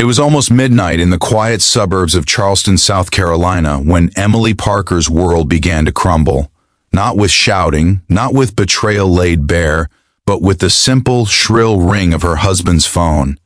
It was almost midnight in the quiet suburbs of Charleston, South Carolina, when Emily Parker's world began to crumble. Not with shouting, not with betrayal laid bare, but with the simple, shrill ring of her husband's phone.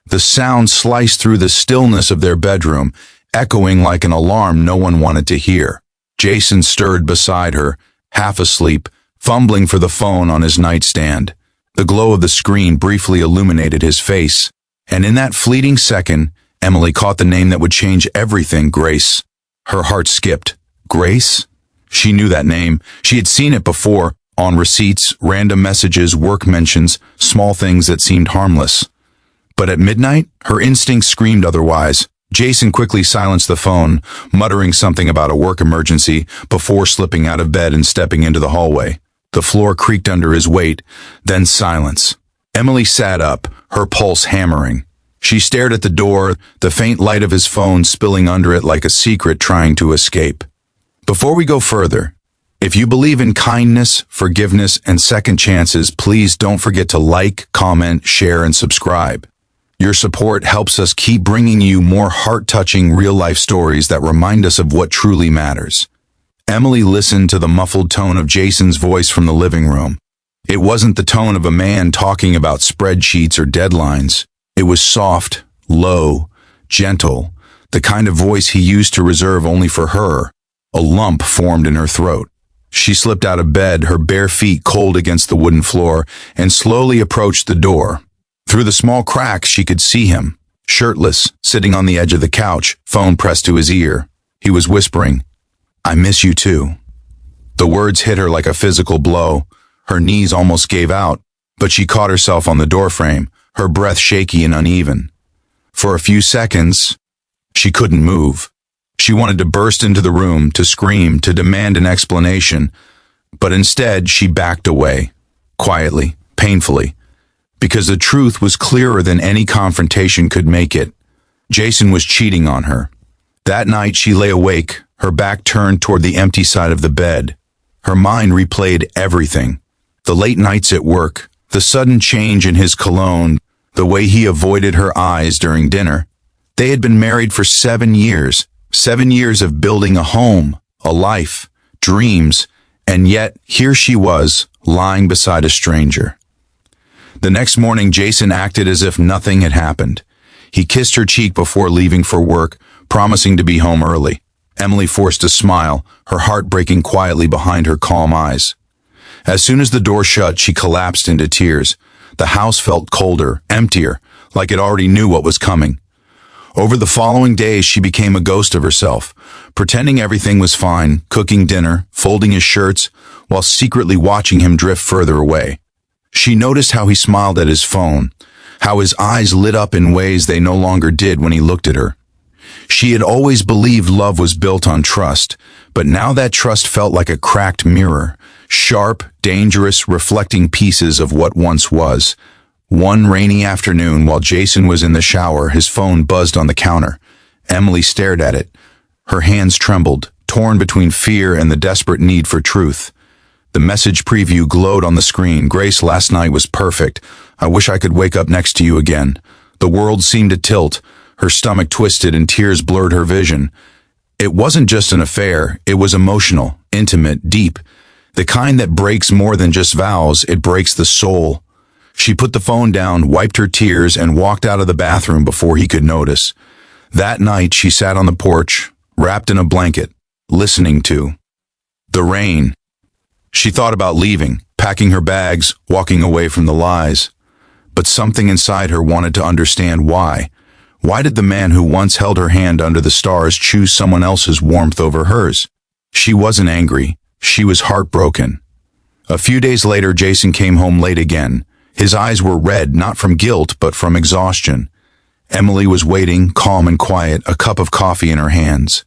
The sound sliced through the stillness of their bedroom, echoing like an alarm no one wanted to hear. Jason stirred beside her, half asleep, fumbling for the phone on his nightstand. The glow of the screen briefly illuminated his face, and in that fleeting second, Emily caught the name that would change everything, Grace. Her heart skipped. Grace? She knew that name. She had seen it before, on receipts, random messages, work mentions, small things that seemed harmless. But at midnight, her instincts screamed otherwise. Jason quickly silenced the phone, muttering something about a work emergency before slipping out of bed and stepping into the hallway. The floor creaked under his weight, then silence. Emily sat up, her pulse hammering. She stared at the door, the faint light of his phone spilling under it like a secret trying to escape. Before we go further, if you believe in kindness, forgiveness, and second chances, please don't forget to like, comment, share, and subscribe. Your support helps us keep bringing you more heart-touching real-life stories that remind us of what truly matters. Emily listened to the muffled tone of Jason's voice from the living room. It wasn't the tone of a man talking about spreadsheets or deadlines. It was soft, low, gentle, the kind of voice he used to reserve only for her. A lump formed in her throat. She slipped out of bed, her bare feet cold against the wooden floor, and slowly approached the door. Through the small cracks, she could see him, shirtless, sitting on the edge of the couch, phone pressed to his ear. He was whispering, "I miss you too." The words hit her like a physical blow. Her knees almost gave out, but she caught herself on the doorframe, her breath shaky and uneven. For a few seconds, she couldn't move. She wanted to burst into the room, to scream, to demand an explanation, but instead she backed away, quietly, painfully, because the truth was clearer than any confrontation could make it. Jason was cheating on her. That night she lay awake, her back turned toward the empty side of the bed. Her mind replayed everything. The late nights at work, the sudden change in his cologne, the way he avoided her eyes during dinner. They had been married for 7 years, 7 years of building a home, a life, dreams, and yet here she was, lying beside a stranger. The next morning, Jason acted as if nothing had happened. He kissed her cheek before leaving for work, promising to be home early. Emily forced a smile, her heart breaking quietly behind her calm eyes. As soon as the door shut, she collapsed into tears. The house felt colder, emptier, like it already knew what was coming. Over the following days, she became a ghost of herself, pretending everything was fine, cooking dinner, folding his shirts, while secretly watching him drift further away. She noticed how he smiled at his phone, how his eyes lit up in ways they no longer did when he looked at her. She had always believed love was built on trust, but now that trust felt like a cracked mirror, sharp, dangerous, reflecting pieces of what once was. One rainy afternoon, while Jason was in the shower, his phone buzzed on the counter. Emily stared at it. Her hands trembled, torn between fear and the desperate need for truth. The message preview glowed on the screen. "Grace, last night was perfect. I wish I could wake up next to you again." The world seemed to tilt. Her stomach twisted and tears blurred her vision. It wasn't just an affair. It was emotional, intimate, deep. The kind that breaks more than just vows, it breaks the soul. She put the phone down, wiped her tears, and walked out of the bathroom before he could notice. That night, she sat on the porch, wrapped in a blanket, listening to the rain. She thought about leaving, packing her bags, walking away from the lies. But something inside her wanted to understand why. Why did the man who once held her hand under the stars choose someone else's warmth over hers? She wasn't angry. She was heartbroken. A few days later, Jason came home late again. His eyes were red, not from guilt, but from exhaustion. Emily was waiting, calm and quiet, a cup of coffee in her hands.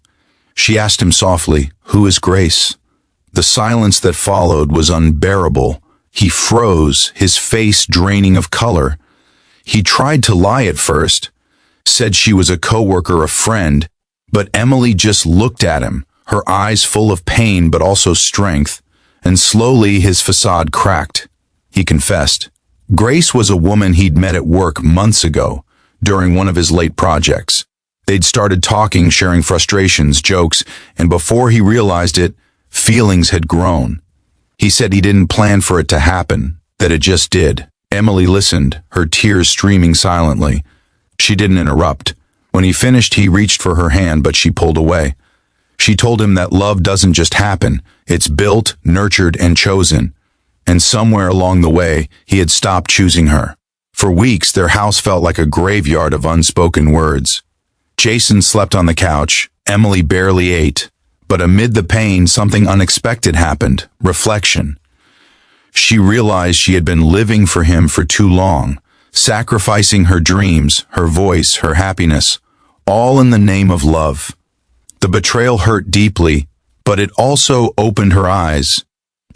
She asked him softly, "Who is Grace?" The silence that followed was unbearable. He froze, his face draining of color. He tried to lie at first, said she was a coworker, a friend, but Emily just looked at him, her eyes full of pain but also strength, and slowly his facade cracked. He confessed. Grace was a woman he'd met at work months ago, during one of his late projects. They'd started talking, sharing frustrations, jokes, and before he realized it, feelings had grown. He said he didn't plan for it to happen, that it just did. Emily listened, her tears streaming silently. She didn't interrupt. When he finished, he reached for her hand, but she pulled away. She told him that love doesn't just happen. It's built, nurtured, and chosen. And somewhere along the way, he had stopped choosing her. For weeks, their house felt like a graveyard of unspoken words. Jason slept on the couch. Emily barely ate. But amid the pain, something unexpected happened. Reflection. She realized she had been living for him for too long, sacrificing her dreams, her voice, her happiness, all in the name of love. The betrayal hurt deeply, but it also opened her eyes.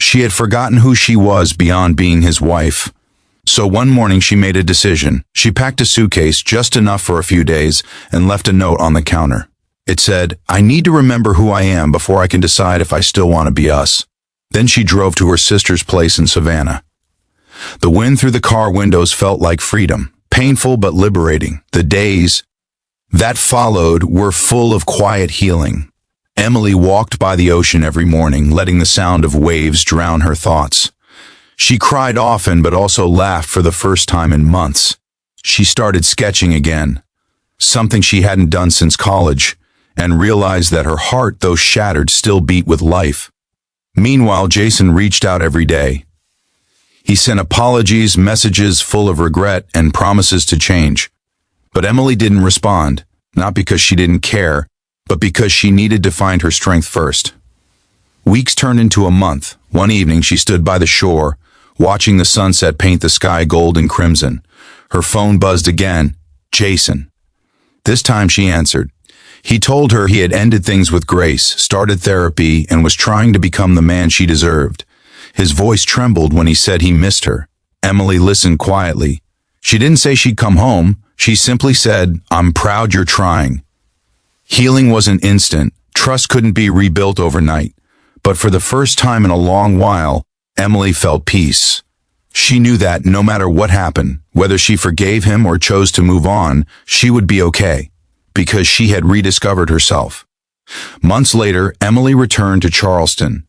She had forgotten who she was beyond being his wife. So one morning she made a decision. She packed a suitcase, just enough for a few days, and left a note on the counter. It said, "I need to remember who I am before I can decide if I still want to be us." Then she drove to her sister's place in Savannah. The wind through the car windows felt like freedom, painful but liberating. The days that followed were full of quiet healing. Emily walked by the ocean every morning, letting the sound of waves drown her thoughts. She cried often but also laughed for the first time in months. She started sketching again, something she hadn't done since college, and realized that her heart, though shattered, still beat with life. Meanwhile, Jason reached out every day. He sent apologies, messages full of regret, and promises to change. But Emily didn't respond, not because she didn't care, but because she needed to find her strength first. Weeks turned into a month. One evening, she stood by the shore, watching the sunset paint the sky gold and crimson. Her phone buzzed again. Jason. This time she answered. He told her he had ended things with grace, started therapy, and was trying to become the man she deserved. His voice trembled when he said he missed her. Emily listened quietly. She didn't say she'd come home. She simply said, "I'm proud you're trying." Healing wasn't instant. Trust couldn't be rebuilt overnight. But for the first time in a long while, Emily felt peace. She knew that no matter what happened, whether she forgave him or chose to move on, she would be okay, because she had rediscovered herself. Months later, Emily returned to Charleston.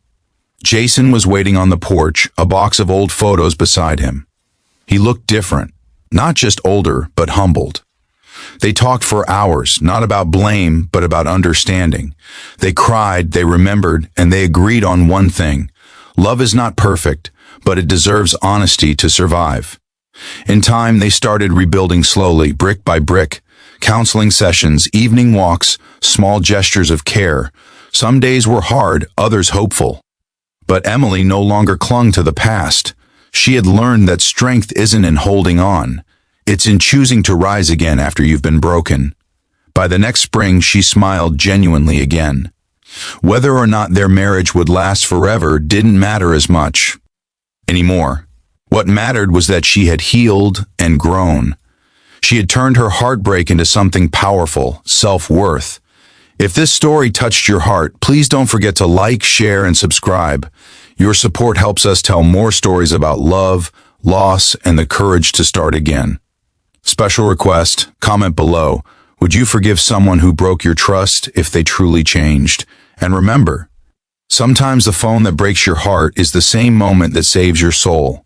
Jason was waiting on the porch, a box of old photos beside him. He looked different, not just older, but humbled. They talked for hours, not about blame, but about understanding. They cried, they remembered, and they agreed on one thing. Love is not perfect, but it deserves honesty to survive. In time, they started rebuilding slowly, brick by brick. Counseling sessions, evening walks, small gestures of care. Some days were hard, others hopeful. But Emily no longer clung to the past. She had learned that strength isn't in holding on. It's in choosing to rise again after you've been broken. By the next spring, she smiled genuinely again. Whether or not their marriage would last forever didn't matter as much anymore. What mattered was that she had healed and grown. She had turned her heartbreak into something powerful, self-worth. If this story touched your heart, please don't forget to like, share, and subscribe. Your support helps us tell more stories about love, loss, and the courage to start again. Special request, comment below. Would you forgive someone who broke your trust if they truly changed? And remember, sometimes the phone that breaks your heart is the same moment that saves your soul.